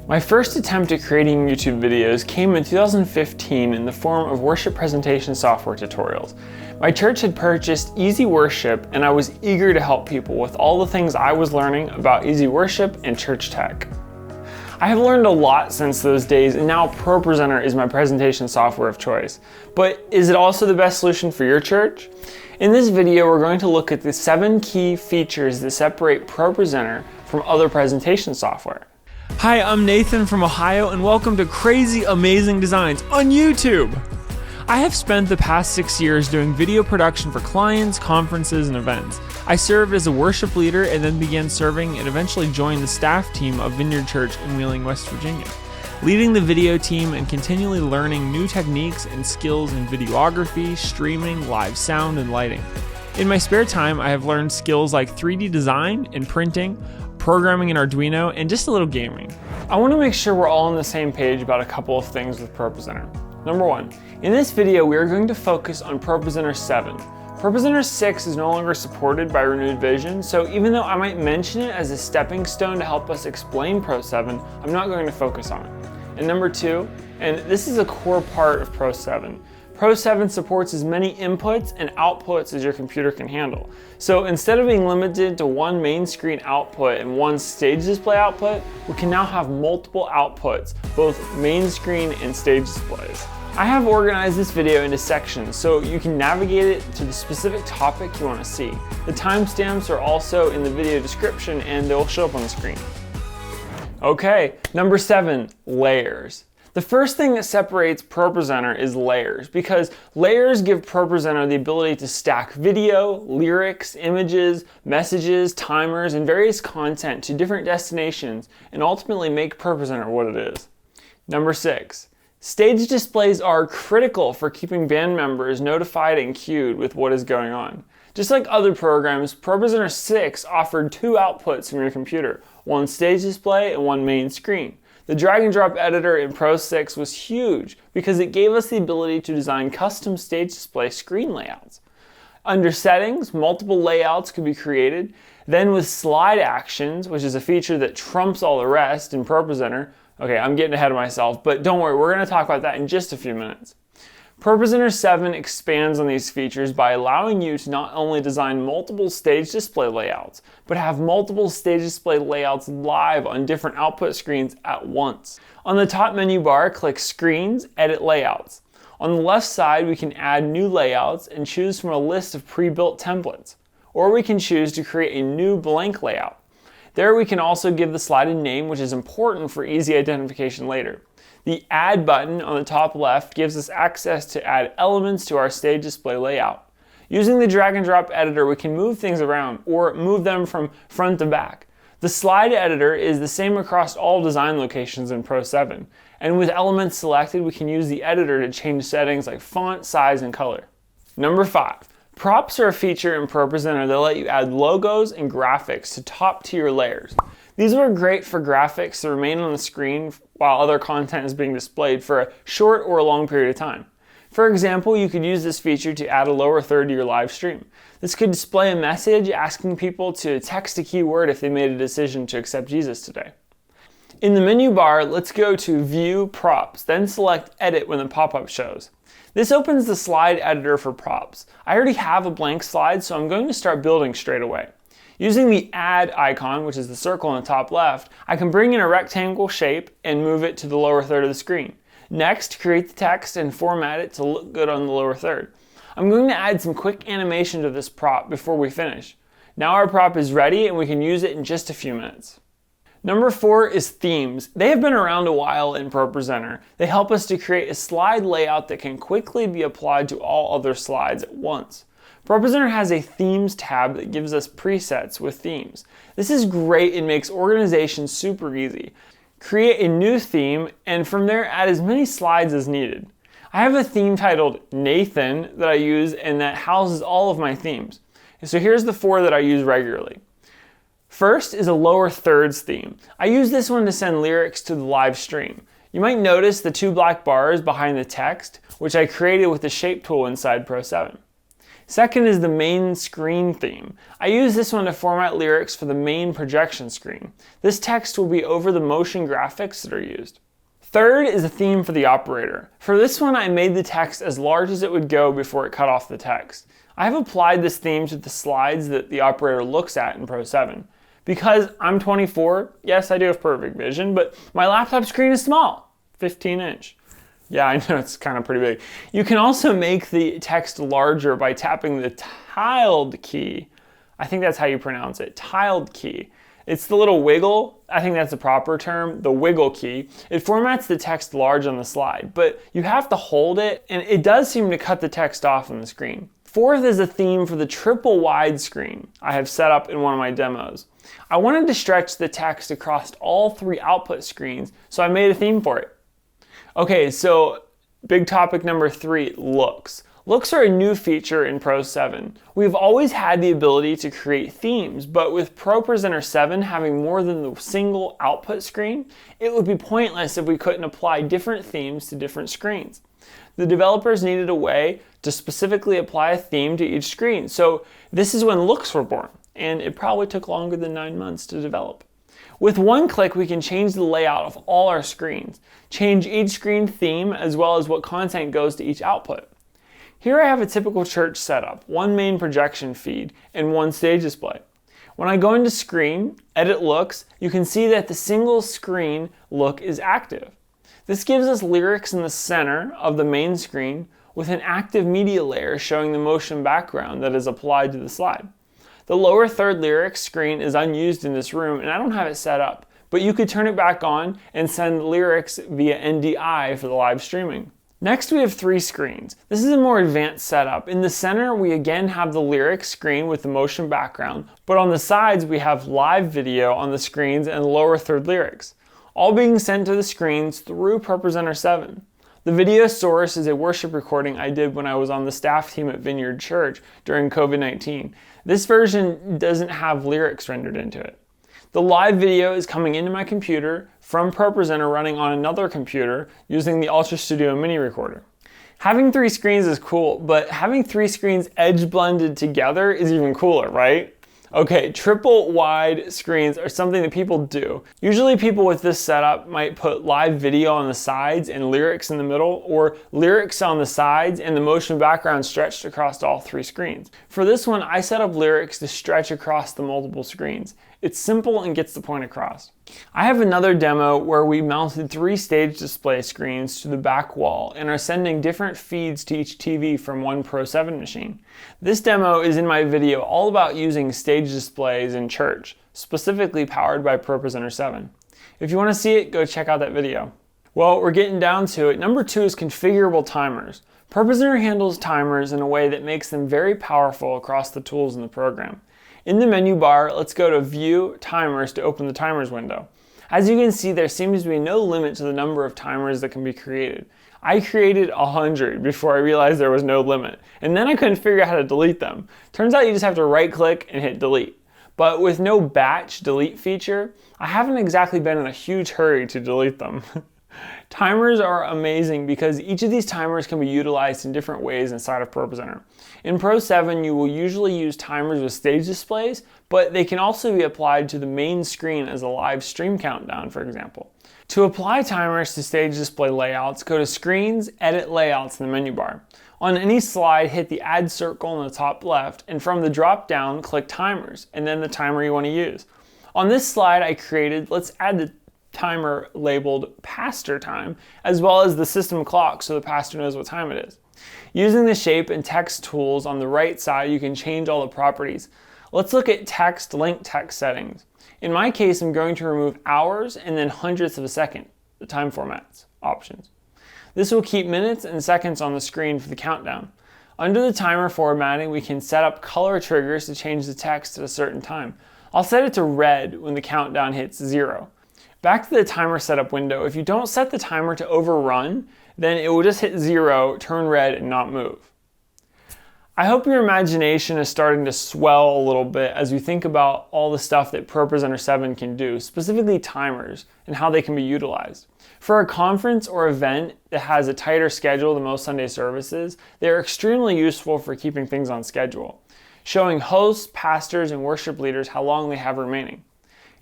My first attempt at creating YouTube videos came in 2015 in the form of worship presentation software tutorials. My church had purchased Easy Worship and I was eager to help people with all the things I was learning about Easy Worship and church tech. I have learned a lot since those days and now ProPresenter is my presentation software of choice. But is it also the best solution for your church? In this video, we're going to look at the 7 key features that separate ProPresenter from other presentation software. Hi, I'm Nathan from Ohio and welcome to Crazy Amazing Designs on YouTube. I have spent the past 6 years doing video production for clients, conferences, and events. I served as a worship leader and then began serving and eventually joined the staff team of Vineyard Church in Wheeling, West Virginia, leading the video team and continually learning new techniques and skills in videography, streaming, live sound, and lighting. In my spare time, I have learned skills like 3D design and printing, programming in Arduino, and just a little gaming. I want to make sure we're all on the same page about a couple of things with ProPresenter. Number 1, in this video we are going to focus on ProPresenter 7. ProPresenter 6 is no longer supported by Renewed Vision, so even though I might mention it as a stepping stone to help us explain Pro 7, I'm not going to focus on it. And number 2, and this is a core part of Pro 7, Pro 7 supports as many inputs and outputs as your computer can handle. So instead of being limited to one main screen output and one stage display output, we can now have multiple outputs, both main screen and stage displays. I have organized this video into sections so you can navigate it to the specific topic you want to see. The timestamps are also in the video description and they'll show up on the screen. Okay, number 7, layers. The first thing that separates ProPresenter is layers, because layers give ProPresenter the ability to stack video, lyrics, images, messages, timers, and various content to different destinations and ultimately make ProPresenter what it is. Number 6, stage displays are critical for keeping band members notified and queued with what is going on. Just like other programs, ProPresenter 6 offered 2 outputs from your computer, one stage display and one main screen. The drag and drop editor in Pro 6 was huge because it gave us the ability to design custom stage display screen layouts. Under settings, multiple layouts could be created. Then with slide actions, which is a feature that trumps all the rest in ProPresenter. Okay, I'm getting ahead of myself, but don't worry, we're going to talk about that in just a few minutes. ProPresenter 7 expands on these features by allowing you to not only design multiple stage display layouts, but have multiple stage display layouts live on different output screens at once. On the top menu bar, click Screens, Edit Layouts. On the left side, we can add new layouts and choose from a list of pre-built templates. Or we can choose to create a new blank layout. There we can also give the slide a name, which is important for easy identification later. The Add button on the top left gives us access to add elements to our stage display layout. Using the drag and drop editor, we can move things around or move them from front to back. The slide editor is the same across all design locations in Pro 7. And with elements selected, we can use the editor to change settings like font, size, and color. Number 5. Props are a feature in ProPresenter that let you add logos and graphics to top tier layers. These are great for graphics that remain on the screen while other content is being displayed for a short or a long period of time. For example, you could use this feature to add a lower third to your live stream. This could display a message asking people to text a keyword if they made a decision to accept Jesus today. In the menu bar, let's go to View Props, then select Edit when the pop-up shows. This opens the slide editor for props. I already have a blank slide, so I'm going to start building straight away. Using the Add icon, which is the circle on the top left, I can bring in a rectangle shape and move it to the lower third of the screen. Next, create the text and format it to look good on the lower third. I'm going to add some quick animation to this prop before we finish. Now our prop is ready and we can use it in just a few minutes. Number 4 is themes. They have been around a while in ProPresenter. They help us to create a slide layout that can quickly be applied to all other slides at once. ProPresenter has a Themes tab that gives us presets with themes. This is great and makes organization super easy. Create a new theme and from there add as many slides as needed. I have a theme titled Nathan that I use and that houses all of my themes. So here's the 4 that I use regularly. First is a lower thirds theme. I use this one to send lyrics to the live stream. You might notice the 2 black bars behind the text, which I created with the shape tool inside Pro 7. Second is the main screen theme. I use this one to format lyrics for the main projection screen. This text will be over the motion graphics that are used. Third is a theme for the operator. For this one, I made the text as large as it would go before it cut off the text. I have applied this theme to the slides that the operator looks at in Pro 7. Because I'm 24, yes, I do have perfect vision, but my laptop screen is small, 15-inch. Yeah, I know it's kind of pretty big. You can also make the text larger by tapping the tilde key. I think that's how you pronounce it, tilde key. It's the little wiggle, I think that's the proper term, the wiggle key. It formats the text large on the slide, but you have to hold it, and it does seem to cut the text off on the screen. Fourth is a theme for the triple widescreen I have set up in one of my demos. I wanted to stretch the text across all 3 output screens, so I made a theme for it. Okay, so big topic number 3, looks. Looks are a new feature in Pro 7. We've always had the ability to create themes, but with ProPresenter 7 having more than the single output screen, it would be pointless if we couldn't apply different themes to different screens. The developers needed a way to specifically apply a theme to each screen, so this is when looks were born, and it probably took longer than 9 months to develop. With one click, we can change the layout of all our screens, change each screen theme, as well as what content goes to each output. Here I have a typical church setup, one main projection feed, and one stage display. When I go into Screen, Edit Looks, you can see that the single screen look is active. This gives us lyrics in the center of the main screen with an active media layer showing the motion background that is applied to the slide. The lower third lyrics screen is unused in this room and I don't have it set up, but you could turn it back on and send lyrics via NDI for the live streaming. Next we have 3 screens. This is a more advanced setup. In the center we again have the lyrics screen with the motion background, but on the sides we have live video on the screens and lower third lyrics, all being sent to the screens through ProPresenter 7. The video source is a worship recording I did when I was on the staff team at Vineyard Church during COVID-19. This version doesn't have lyrics rendered into it. The live video is coming into my computer from ProPresenter running on another computer using the Ultra Studio Mini Recorder. Having 3 screens is cool, but having 3 screens edge blended together is even cooler, right? Okay, triple wide screens are something that people do. Usually people with this setup might put live video on the sides and lyrics in the middle, or lyrics on the sides and the motion background stretched across all 3 screens. For this one, I set up lyrics to stretch across the multiple screens. It's simple and gets the point across. I have another demo where we mounted 3 stage display screens to the back wall and are sending different feeds to each TV from one Pro 7 machine. This demo is in my video all about using stage displays in church, specifically powered by ProPresenter 7. If you want to see it, go check out that video. Well, we're getting down to it. Number 2 is configurable timers. ProPresenter handles timers in a way that makes them very powerful across the tools in the program. In the menu bar, let's go to View Timers to open the Timers window. As you can see, there seems to be no limit to the number of timers that can be created. I created 100 before I realized there was no limit, and then I couldn't figure out how to delete them. Turns out you just have to right-click and hit delete. But with no batch delete feature, I haven't exactly been in a huge hurry to delete them. Timers are amazing because each of these timers can be utilized in different ways inside of ProPresenter. In Pro 7, you will usually use timers with stage displays, but they can also be applied to the main screen as a live stream countdown, for example. To apply timers to stage display layouts, go to Screens, Edit Layouts in the menu bar. On any slide, hit the Add circle in the top left, and from the drop-down, click Timers, and then the timer you want to use. On this slide I created, let's add the timer labeled pastor time, as well as the system clock so the pastor knows what time it is. Using the shape and text tools on the right side, you can change all the properties. Let's look at text, link text settings. In my case, I'm going to remove hours and then hundredths of a second, the time formats options. This will keep minutes and seconds on the screen for the countdown. Under the timer formatting, we can set up color triggers to change the text at a certain time. I'll set it to red when the countdown hits 0. Back to the timer setup window, if you don't set the timer to overrun, then it will just hit 0, turn red, and not move. I hope your imagination is starting to swell a little bit as we think about all the stuff that ProPresenter 7 can do, specifically timers, and how they can be utilized. For a conference or event that has a tighter schedule than most Sunday services, they are extremely useful for keeping things on schedule, showing hosts, pastors, and worship leaders how long they have remaining.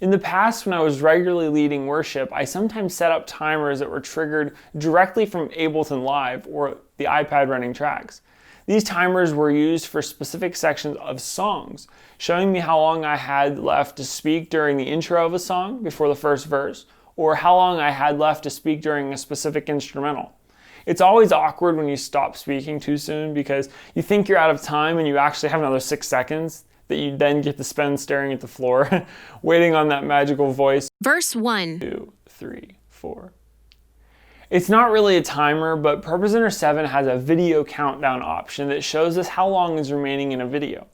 In the past, when I was regularly leading worship, I sometimes set up timers that were triggered directly from Ableton Live or the iPad running tracks. These timers were used for specific sections of songs, showing me how long I had left to speak during the intro of a song before the first verse, or how long I had left to speak during a specific instrumental. It's always awkward when you stop speaking too soon because you think you're out of time and you actually have another 6 seconds that you then get to spend staring at the floor, waiting on that magical voice. Verse 1, 2, 3, 4. It's not really a timer, but ProPresenter 7 has a video countdown option that shows us how long is remaining in a video.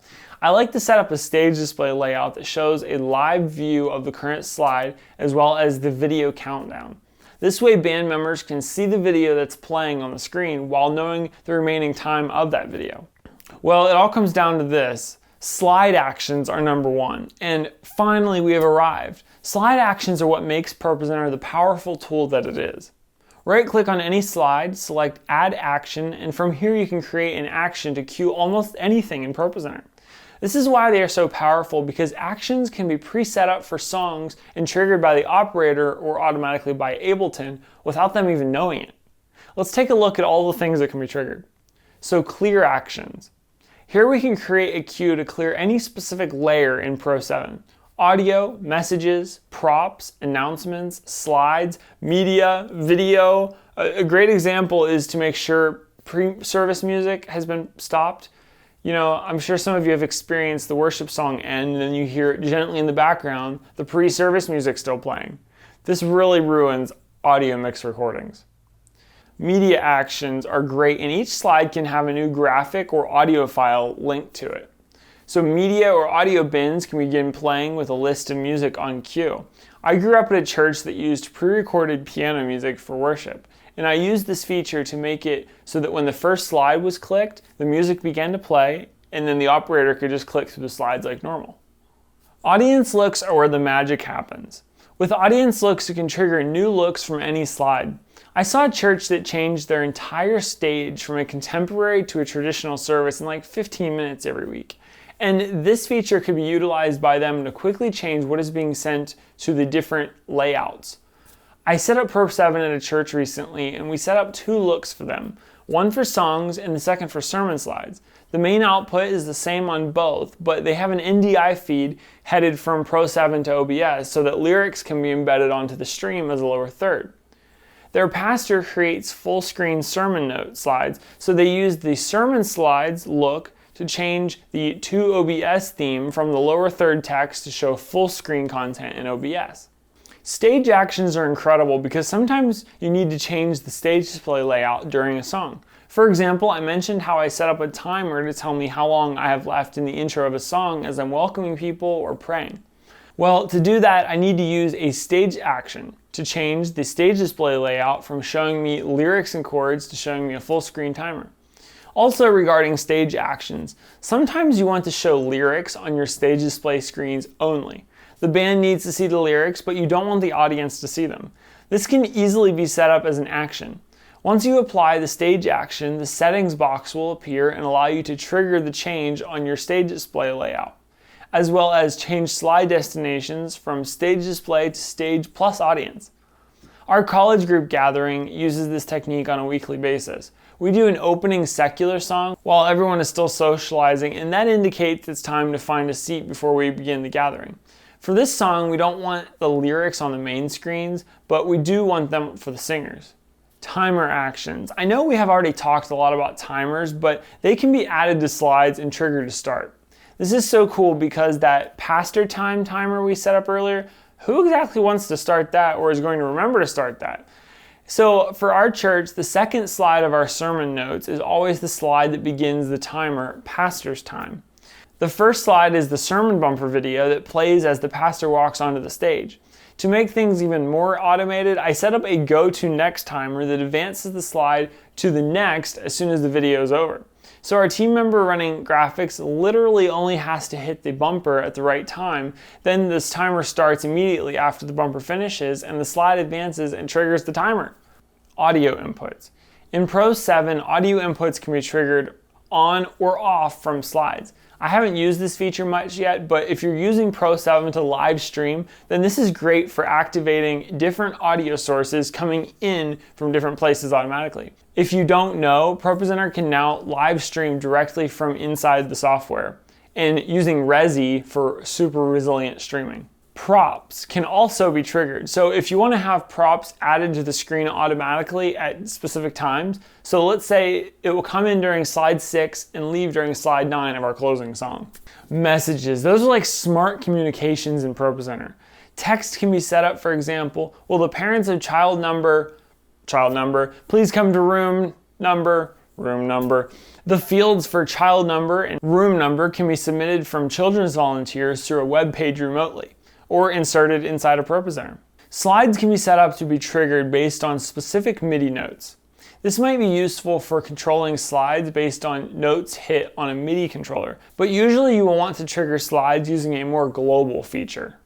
I like to set up a stage display layout that shows a live view of the current slide as well as the video countdown. This way band members can see the video that's playing on the screen while knowing the remaining time of that video. Well, it all comes down to this. Slide actions are number one. And finally, we have arrived. Slide actions are what makes ProPresenter the powerful tool that it is. Right-click on any slide, select Add Action, and from here you can create an action to cue almost anything in ProPresenter. This is why they are so powerful, because actions can be pre-set up for songs and triggered by the operator or automatically by Ableton without them even knowing it. Let's take a look at all the things that can be triggered. So clear actions. Here we can create a cue to clear any specific layer in Pro 7. Audio, messages, props, announcements, slides, media, video. A great example is to make sure pre-service music has been stopped. You know, I'm sure some of you have experienced the worship song end and then you hear it gently in the background, the pre-service music still playing. This really ruins audio mix recordings. Media actions are great and each slide can have a new graphic or audio file linked to it. So media or audio bins can begin playing with a list of music on cue. I grew up at a church that used pre-recorded piano music for worship, and I used this feature to make it so that when the first slide was clicked, the music began to play, and then the operator could just click through the slides like normal. Audience looks are where the magic happens. With audience looks, you can trigger new looks from any slide. I saw a church that changed their entire stage from a contemporary to a traditional service in like 15 minutes every week. And this feature could be utilized by them to quickly change what is being sent to the different layouts. I set up Pro 7 at a church recently and we set up 2 looks for them. One for songs and the second for sermon slides. The main output is the same on both, but they have an NDI feed headed from Pro 7 to OBS so that lyrics can be embedded onto the stream as a lower third. Their pastor creates full screen sermon note slides, so they use the sermon slides look to change the to OBS theme from the lower third text to show full screen content in OBS. Stage actions are incredible because sometimes you need to change the stage display layout during a song. For example, I mentioned how I set up a timer to tell me how long I have left in the intro of a song as I'm welcoming people or praying. Well, to do that, I need to use a stage action to change the stage display layout from showing me lyrics and chords to showing me a full screen timer. Also regarding stage actions, sometimes you want to show lyrics on your stage display screens only. The band needs to see the lyrics, but you don't want the audience to see them. This can easily be set up as an action. Once you apply the stage action, the settings box will appear and allow you to trigger the change on your stage display layout, as well as change slide destinations from stage display to stage plus audience. Our college group gathering uses this technique on a weekly basis. We do an opening secular song while everyone is still socializing, and that indicates it's time to find a seat before we begin the gathering. For this song, we don't want the lyrics on the main screens, but we do want them for the singers. Timer actions. I know we have already talked a lot about timers, but they can be added to slides and triggered to start. This is so cool because that pastor time timer we set up earlier, who exactly wants to start that or is going to remember to start that? So for our church, the second slide of our sermon notes is always the slide that begins the timer, pastor's time. The first slide is the sermon bumper video that plays as the pastor walks onto the stage. To make things even more automated, I set up a go to next timer that advances the slide to the next as soon as the video is over. So our team member running graphics literally only has to hit the bumper at the right time. Then this timer starts immediately after the bumper finishes and the slide advances and triggers the timer. Audio inputs. In Pro 7, audio inputs can be triggered on or off from slides. I haven't used this feature much yet, but if you're using Pro 7 to live stream, then this is great for activating different audio sources coming in from different places automatically. If you don't know, ProPresenter can now live stream directly from inside the software and using Resi for super resilient streaming. Props can also be triggered. So if you want to have props added to the screen automatically at specific times, so let's say it will come in during slide 6 and leave during slide 9 of our closing song. Messages, those are like smart communications in ProPresenter. Text can be set up, for example, will the parents of child number, please come to room number. The fields for child number and room number can be submitted from children's volunteers through a web page remotely, or inserted inside a ProPresenter. Slides can be set up to be triggered based on specific MIDI notes. This might be useful for controlling slides based on notes hit on a MIDI controller, but usually you will want to trigger slides using a more global feature.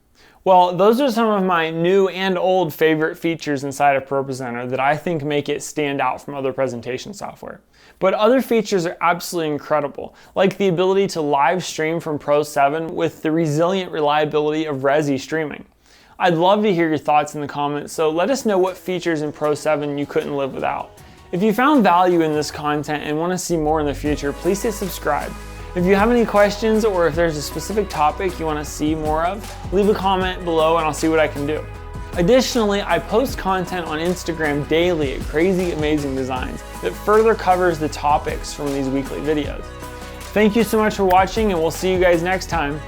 Well, those are some of my new and old favorite features inside of ProPresenter that I think make it stand out from other presentation software. But other features are absolutely incredible, like the ability to live stream from Pro 7 with the resilient reliability of Resi streaming. I'd love to hear your thoughts in the comments, so let us know what features in Pro 7 you couldn't live without. If you found value in this content and want to see more in the future, please hit subscribe. If you have any questions or if there's a specific topic you want to see more of, leave a comment below and I'll see what I can do. Additionally, I post content on Instagram daily at Crazy Amazing Designs that further covers the topics from these weekly videos. Thank you so much for watching and we'll see you guys next time.